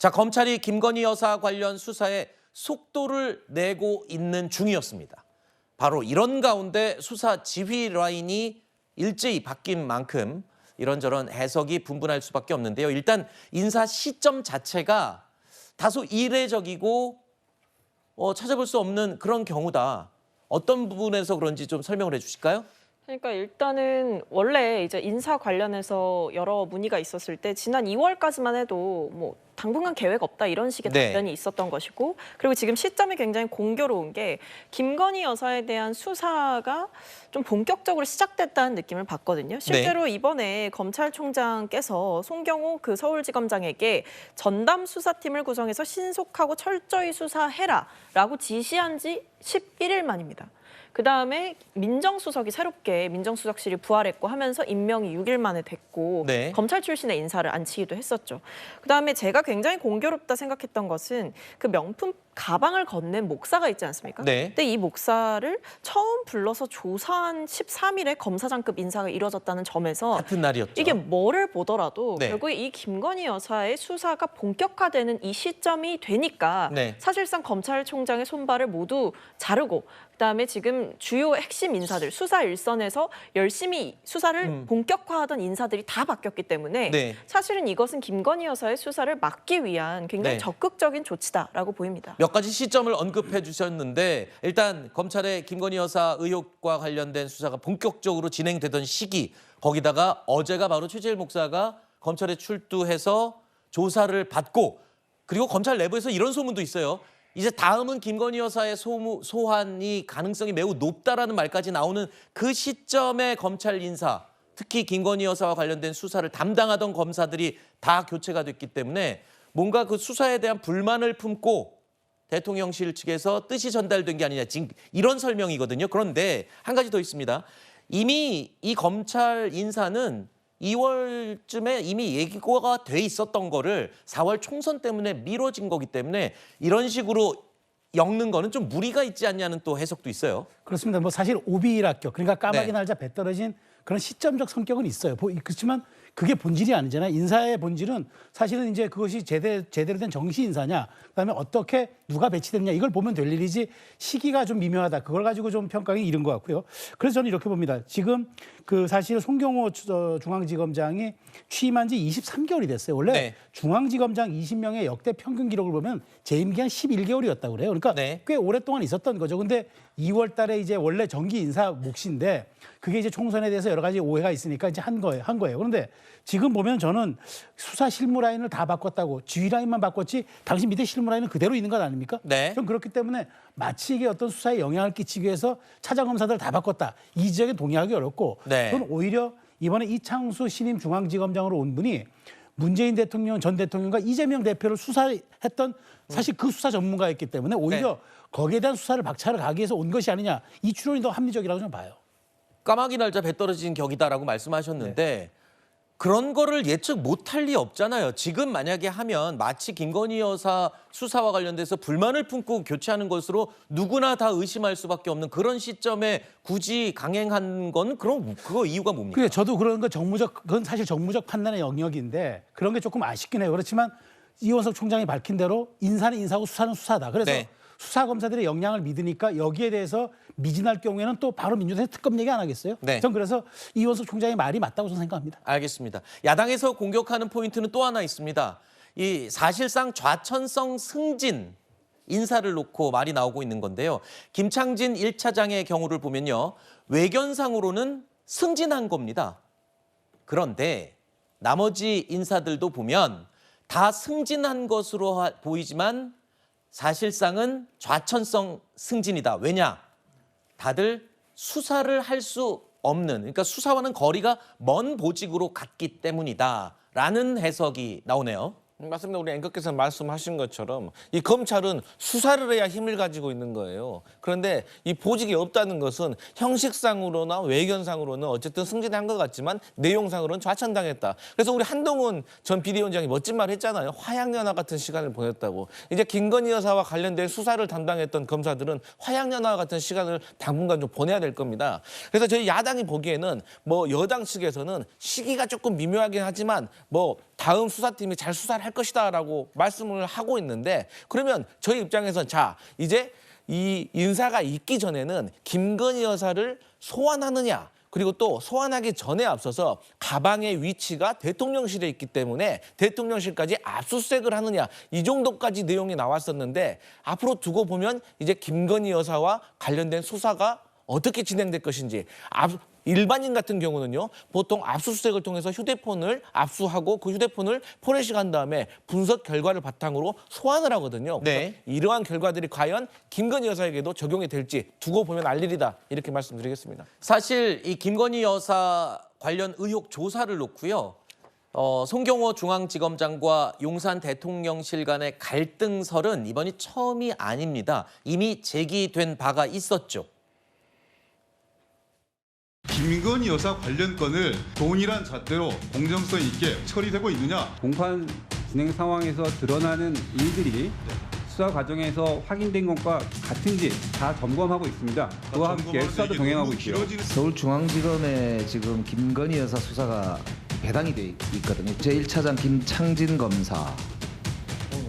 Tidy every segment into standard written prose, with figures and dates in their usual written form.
자, 검찰이 김건희 여사 관련 수사에 속도를 내고 있는 중이었습니다. 바로 이런 가운데 수사 지휘 라인이 일제히 바뀐 만큼 이런저런 해석이 분분할 수밖에 없는데요. 일단 인사 시점 자체가 다소 이례적이고 찾아볼 수 없는 그런 경우다. 어떤 부분에서 그런지 좀 설명을 해주실까요? 그러니까 일단은 원래 이제 인사 관련해서 여러 문의가 있었을 때 지난 2월까지만 해도 뭐 당분간 계획 없다 이런 식의 네. 답변이 있었던 것이고, 그리고 지금 시점이 굉장히 공교로운 게 김건희 여사에 대한 수사가 좀 본격적으로 시작됐다는 느낌을 받거든요. 실제로 이번에 검찰총장께서 송경호 그 서울지검장에게 전담 수사팀을 구성해서 신속하고 철저히 수사해라라고 지시한 지 11일 만입니다. 그다음에 민정수석이 새롭게 민정수석실이 부활했고 하면서 임명이 6일 만에 됐고, 네. 검찰 출신의 인사를 앉히기도 했었죠. 그다음에 제가 굉장히 공교롭다 생각했던 것은 그 명품 가방을 건넨 목사가 있지 않습니까? 네. 근데 이 목사를 처음 불러서 조사한 13일에 검사장급 인사가 이뤄졌다는 점에서 같은 날이었죠. 이게 뭐를 보더라도 네. 결국에 이 김건희 여사의 수사가 본격화되는 이 시점이 되니까 네. 사실상 검찰총장의 손발을 모두 자르고, 그다음에 지금 주요 핵심 인사들, 수사 일선에서 열심히 수사를 본격화하던 인사들이 다 바뀌었기 때문에 네. 사실은 이것은 김건희 여사의 수사를 막기 위한 굉장히 네. 적극적인 조치다라고 보입니다. 몇 가지 시점을 언급해 주셨는데, 일단 검찰의 김건희 여사 의혹과 관련된 수사가 본격적으로 진행되던 시기, 거기다가 어제가 바로 최재일 목사가 검찰에 출두해서 조사를 받고, 그리고 검찰 내부에서 이런 소문도 있어요. 이제 다음은 김건희 여사의 소환이 가능성이 매우 높다라는 말까지 나오는 그 시점에 검찰 인사, 특히 김건희 여사와 관련된 수사를 담당하던 검사들이 다 교체가 됐기 때문에 뭔가 그 수사에 대한 불만을 품고 대통령실 측에서 뜻이 전달된 게 아니냐, 지금 이런 설명이거든요. 그런데 한 가지 더 있습니다. 이미 이 검찰 인사는 2월쯤에 이미 예고가 돼 있었던 거를 4월 총선 때문에 미뤄진 거기 때문에 이런 식으로 엮는 거는 좀 무리가 있지 않냐는 또 해석도 있어요. 그렇습니다. 뭐 사실 오비락격, 그러니까 까마귀 네. 날자 배 떨어진 그런 시점적 성격은 있어요. 그렇지만 그게 본질이 아니잖아요. 인사의 본질은 사실은 이제 그것이 제대로 된 정시 인사냐, 그다음에 어떻게 누가 배치됐냐, 이걸 보면 될 일이지 시기가 좀 미묘하다, 그걸 가지고 좀 평가하기 이른 것 같고요. 그래서 저는 이렇게 봅니다. 지금 그 사실 송경호 중앙지검장이 취임한 지 23개월이 됐어요. 원래 네. 중앙지검장 20명의 역대 평균 기록을 보면 재임 기한 11개월이었다고 그래요. 그러니까 네. 꽤 오랫동안 있었던 거죠. 근데 2월 달에 이제 원래 정기 인사 몫인데 그게 이제 총선에 대해서 여러 가지 오해가 있으니까 이제 한 거예요. 그런데 지금 보면 저는 수사 실무 라인을 다 바꿨다고, 지휘 라인만 바꿨지 당신 밑에 실무 라인은 그대로 있는 것 아닙니까? 네. 좀 그렇기 때문에 마치 이게 어떤 수사에 영향을 끼치기 위해서 차장검사들 다 바꿨다, 이 지적에 동의하기 어렵고, 네. 저는 오히려 이번에 이창수 신임 중앙지검장으로 온 분이 문재인 대통령 전 대통령과 이재명 대표를 수사했던 사실 그 수사 전문가였기 때문에 오히려 네. 거기에 대한 수사를 박차를 가기 위해서 온 것이 아니냐, 이 추론이 더 합리적이라고 저는 봐요. 까마귀 날자 배 떨어진 격이다라고 말씀하셨는데 그런 거를 예측 못할 리 없잖아요. 지금 만약에 하면 마치 김건희 여사 수사와 관련돼서 불만을 품고 교체하는 것으로 누구나 다 의심할 수밖에 없는 그런 시점에 굳이 강행한 건 그거 이유가 뭡니까? 그래, 저도 그런 거 그건 사실 정무적 판단의 영역인데 그런 게 조금 아쉽긴 해요. 그렇지만 이원석 총장이 밝힌 대로 인사는 인사고 수사는 수사다. 그래서 네. 수사검사들의 역량을 믿으니까 여기에 대해서 미진할 경우에는 또 바로 민주당에서 특검 얘기 안 하겠어요? 네. 전 그래서 이원석 총장의 말이 맞다고 저는 생각합니다. 알겠습니다. 야당에서 공격하는 포인트는 또 하나 있습니다. 이 사실상 좌천성 승진 인사를 놓고 말이 나오고 있는 건데요. 김창진 1차장의 경우를 보면요. 외견상으로는 승진한 겁니다. 그런데 나머지 인사들도 보면 다 승진한 것으로 보이지만 사실상은 좌천성 승진이다. 왜냐? 다들 수사를 할 수 없는, 그러니까 수사와는 거리가 먼 보직으로 갔기 때문이다라는 해석이 나오네요. 맞습니다. 우리 앵커께서 말씀하신 것처럼 이 검찰은 수사를 해야 힘을 가지고 있는 거예요. 그런데 이 보직이 없다는 것은 형식상으로나 외견상으로는 어쨌든 승진한 것 같지만 내용상으로는 좌천당했다. 그래서 우리 한동훈 전 비대위원장이 멋진 말 했잖아요. 화양연화 같은 시간을 보냈다고. 이제 김건희 여사와 관련된 수사를 담당했던 검사들은 화양연화 같은 시간을 당분간 좀 보내야 될 겁니다. 그래서 저희 야당이 보기에는 뭐 여당 측에서는 시기가 조금 미묘하긴 하지만 뭐 다음 수사팀이 잘 수사를 할 것이다라고 말씀을 하고 있는데 그러면 저희 입장에서는 자 이제 이 인사가 있기 전에는 김건희 여사를 소환하느냐 그리고 또 소환하기 전에 앞서서 가방의 위치가 대통령실에 있기 때문에 대통령실까지 압수수색을 하느냐 이 정도까지 내용이 나왔었는데 앞으로 두고 보면 이제 김건희 여사와 관련된 수사가 어떻게 진행될 것인지 일반인 같은 경우는요 보통 압수수색을 통해서 휴대폰을 압수하고 그 휴대폰을 포렌식한 다음에 분석 결과를 바탕으로 소환을 하거든요. 네. 이러한 결과들이 과연 김건희 여사에게도 적용이 될지 두고 보면 알 일이다 이렇게 말씀드리겠습니다. 사실 이 김건희 여사 관련 의혹 조사를 놓고요. 송경호 중앙지검장과 용산 대통령실 간의 갈등설은 이번이 처음이 아닙니다. 이미 제기된 바가 있었죠. 김건희 여사 관련 건을 동일한 잣대로 공정성 있게 처리되고 있느냐? 공판 진행 상황에서 드러나는 일들이 수사 과정에서 확인된 것과 같은지 다 점검하고 있습니다. 그와 함께 수사도 병행하고 있고요. 서울중앙지검에 지금 김건희 여사 수사가 배당이 돼 있거든요. 제1차장 김창진 검사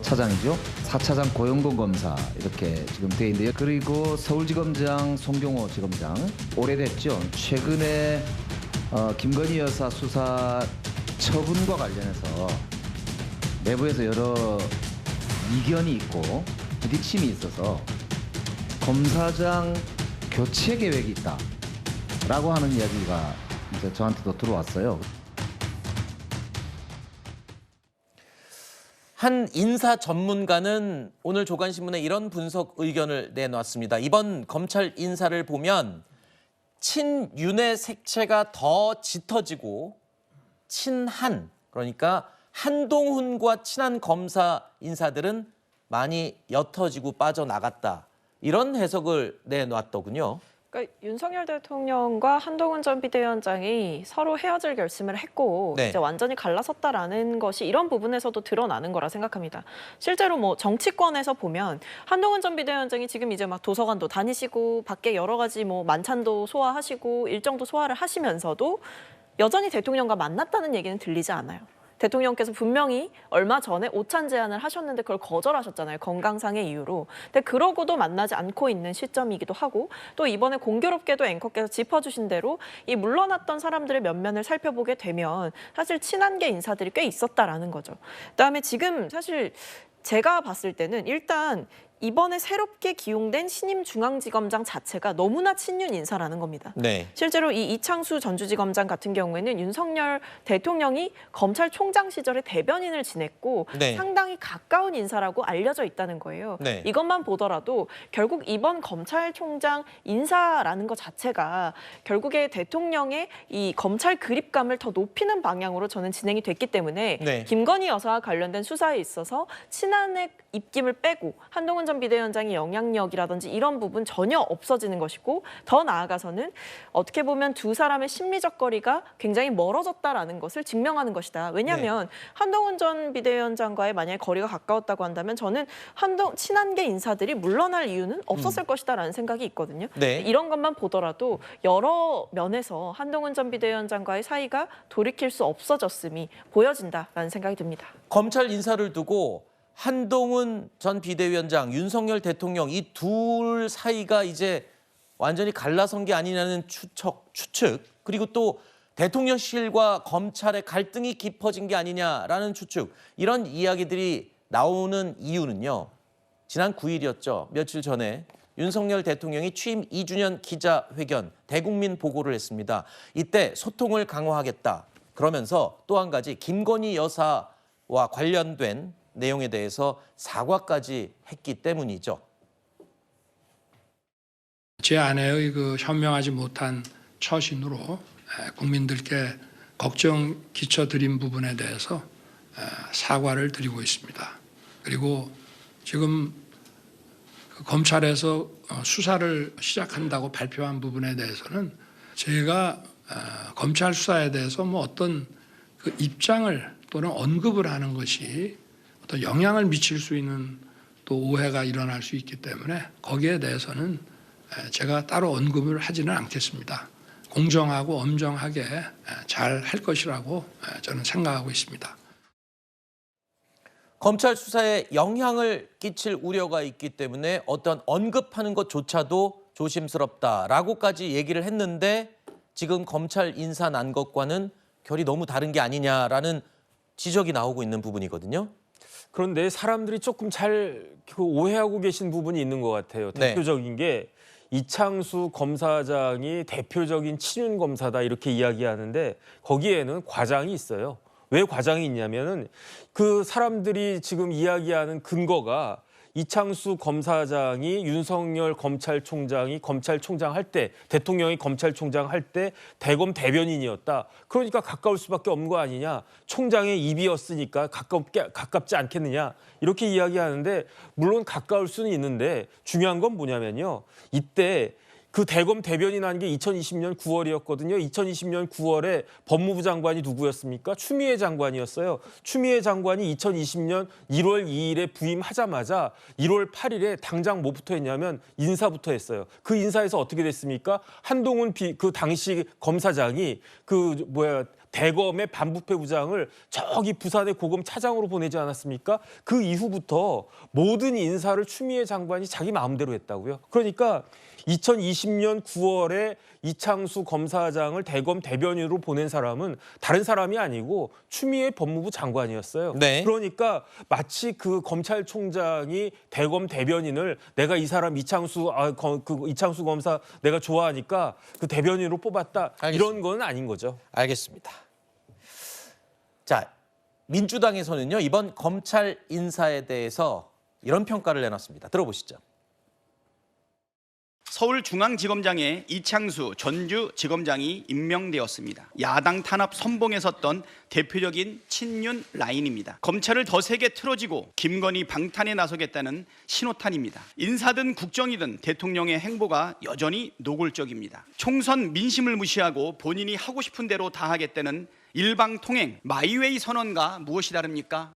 차장이죠. 4차장 고영돈 검사 이렇게 지금 돼 있는데요. 그리고 서울지검장 송경호 지검장 오래됐죠. 최근에 김건희 여사 수사 처분과 관련해서 내부에서 여러 이견이 있고 부딪힘이 있어서 검사장 교체 계획이 있다라고 하는 이야기가 이제 저한테도 들어왔어요. 한 인사 전문가는 오늘 조간신문에 이런 분석 의견을 내놨습니다. 이번 검찰 인사를 보면 친윤의 색채가 더 짙어지고 친한, 그러니까 한동훈과 친한 검사 인사들은 많이 옅어지고 빠져나갔다. 이런 해석을 내놨더군요. 그러니까 윤석열 대통령과 한동훈 전 비대위원장이 서로 헤어질 결심을 했고 네. 이제 완전히 갈라섰다라는 것이 이런 부분에서도 드러나는 거라 생각합니다. 실제로 뭐 정치권에서 보면 한동훈 전 비대위원장이 지금 이제 막 도서관도 다니시고 밖에 여러 가지 뭐 만찬도 소화하시고 일정도 소화를 하시면서도 여전히 대통령과 만났다는 얘기는 들리지 않아요. 대통령께서 분명히 얼마 전에 오찬 제안을 하셨는데 그걸 거절하셨잖아요. 건강상의 이유로. 근데 그러고도 만나지 않고 있는 시점이기도 하고 또 이번에 공교롭게도 앵커께서 짚어주신 대로 이 물러났던 사람들의 면면을 살펴보게 되면 사실 친한계 인사들이 꽤 있었다라는 거죠. 그다음에 지금 사실 제가 봤을 때는 일단 이번에 새롭게 기용된 신임 중앙지검장 자체가 너무나 친윤 인사라는 겁니다. 네. 실제로 이 이창수 전주지검장 같은 경우에는 윤석열 대통령이 검찰총장 시절에 대변인을 지냈고 네. 상당히 가까운 인사라고 알려져 있다는 거예요. 네. 이것만 보더라도 결국 이번 검찰총장 인사라는 것 자체가 결국에 대통령의 이 검찰 그립감을 더 높이는 방향으로 저는 진행이 됐기 때문에 네. 김건희 여사와 관련된 수사에 있어서 친한의 입김을 빼고 한동훈 전 비대위원장의 영향력이라든지 이런 부분 전혀 없어지는 것이고 더 나아가서는 어떻게 보면 두 사람의 심리적 거리가 굉장히 멀어졌다라는 것을 증명하는 것이다. 왜냐하면 한동훈 전 비대위원장과의 만약에 거리가 가까웠다고 한다면 저는 친한계 인사들이 물러날 이유는 없었을 것이다라는 생각이 있거든요. 네. 이런 것만 보더라도 여러 면에서 한동훈 전 비대위원장과의 사이가 돌이킬 수 없어졌음이 보여진다라는 생각이 듭니다. 검찰 인사를 두고 한동훈 전 비대위원장, 윤석열 대통령 이 둘 사이가 이제 완전히 갈라선 게 아니냐는 추측, 그리고 또 대통령실과 검찰의 갈등이 깊어진 게 아니냐라는 추측, 이런 이야기들이 나오는 이유는요. 지난 9일이었죠. 며칠 전에 윤석열 대통령이 취임 2주년 기자회견, 대국민 보고를 했습니다. 이때 소통을 강화하겠다. 그러면서 또 한 가지 김건희 여사와 관련된 내용에 대해서 사과까지 했기 때문이죠. 제 아내의 그 현명하지 못한 처신으로 국민들께 걱정 끼쳐드린 부분에 대해서 사과를 드리고 있습니다. 그리고 지금 그 검찰에서 수사를 시작한다고 발표한 부분에 대해서는 제가 검찰 수사에 대해서 뭐 어떤 그 입장을 또는 언급을 하는 것이 어떤 영향을 미칠 수 있는 또 오해가 일어날 수 있기 때문에 거기에 대해서는 제가 따로 언급을 하지는 않겠습니다. 공정하고 엄정하게 잘 할 것이라고 저는 생각하고 있습니다. 검찰 수사에 영향을 끼칠 우려가 있기 때문에 어떤 언급하는 것조차도 조심스럽다라고까지 얘기를 했는데 지금 검찰 인사 난 것과는 결이 너무 다른 게 아니냐라는 지적이 나오고 있는 부분이거든요. 그런데 사람들이 조금 잘 오해하고 계신 부분이 있는 것 같아요. 네. 대표적인 게 이창수 검사장이 대표적인 친윤 검사다 이렇게 이야기하는데 거기에는 과장이 있어요. 왜 과장이 있냐면은 그 사람들이 지금 이야기하는 근거가 이창수 검사장이 윤석열 검찰총장이 검찰총장 할 때, 대통령이 검찰총장 할 때 대검 대변인이었다. 그러니까 가까울 수밖에 없는 거 아니냐. 총장의 입이었으니까 가깝지 않겠느냐. 이렇게 이야기하는데 물론 가까울 수는 있는데 중요한 건 뭐냐면요. 이때 그 대검 대변인한 게 2020년 9월이었거든요. 2020년 9월에 법무부 장관이 누구였습니까? 추미애 장관이었어요. 추미애 장관이 2020년 1월 2일에 부임하자마자 1월 8일에 당장 뭐부터 했냐면 인사부터 했어요. 그 인사에서 어떻게 됐습니까? 한동훈 그 당시 검사장이 대검의 반부패 부장을 저기 부산의 고검 차장으로 보내지 않았습니까? 그 이후부터 모든 인사를 추미애 장관이 자기 마음대로 했다고요. 그러니까 2020년 9월에 이창수 검사장을 대검 대변인으로 보낸 사람은 다른 사람이 아니고 추미애 법무부 장관이었어요. 네. 그러니까 마치 그 검찰총장이 대검 대변인을 내가 이 사람 이창수 검사 내가 좋아하니까 그 대변인으로 뽑았다. 알겠습니다. 이런 건 아닌 거죠. 알겠습니다. 자, 민주당에서는요, 이번 검찰 인사에 대해서 이런 평가를 내놨습니다. 들어보시죠. 서울중앙지검장에 이창수 전주지검장이 임명되었습니다. 야당 탄압 선봉에 섰던 대표적인 친윤 라인입니다. 검찰을 더 세게 틀어지고 김건희 방탄에 나서겠다는 신호탄입니다. 인사든 국정이든 대통령의 행보가 여전히 노골적입니다. 총선 민심을 무시하고 본인이 하고 싶은 대로 다 하겠다는 일방통행 마이웨이 선언과 무엇이 다릅니까?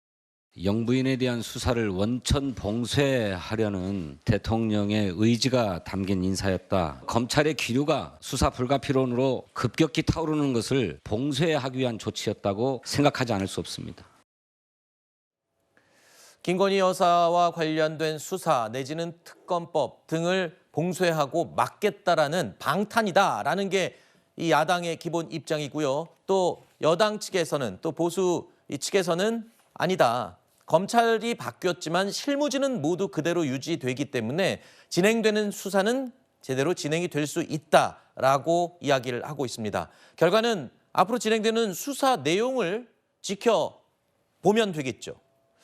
영부인에 대한 수사를 원천 봉쇄하려는 대통령의 의지가 담긴 인사였다. 검찰의 기류가 수사 불가피론으로 급격히 타오르는 것을 봉쇄하기 위한 조치였다고 생각하지 않을 수 없습니다. 김건희 여사와 관련된 수사 내지는 특검법 등을 봉쇄하고 막겠다라는 방탄이다라는 게 이 야당의 기본 입장이고요. 또 여당 측에서는 또 보수 측에서는 아니다. 검찰이 바뀌었지만 실무진은 모두 그대로 유지되기 때문에 진행되는 수사는 제대로 진행이 될 수 있다라고 이야기를 하고 있습니다. 결과는 앞으로 진행되는 수사 내용을 지켜보면 되겠죠.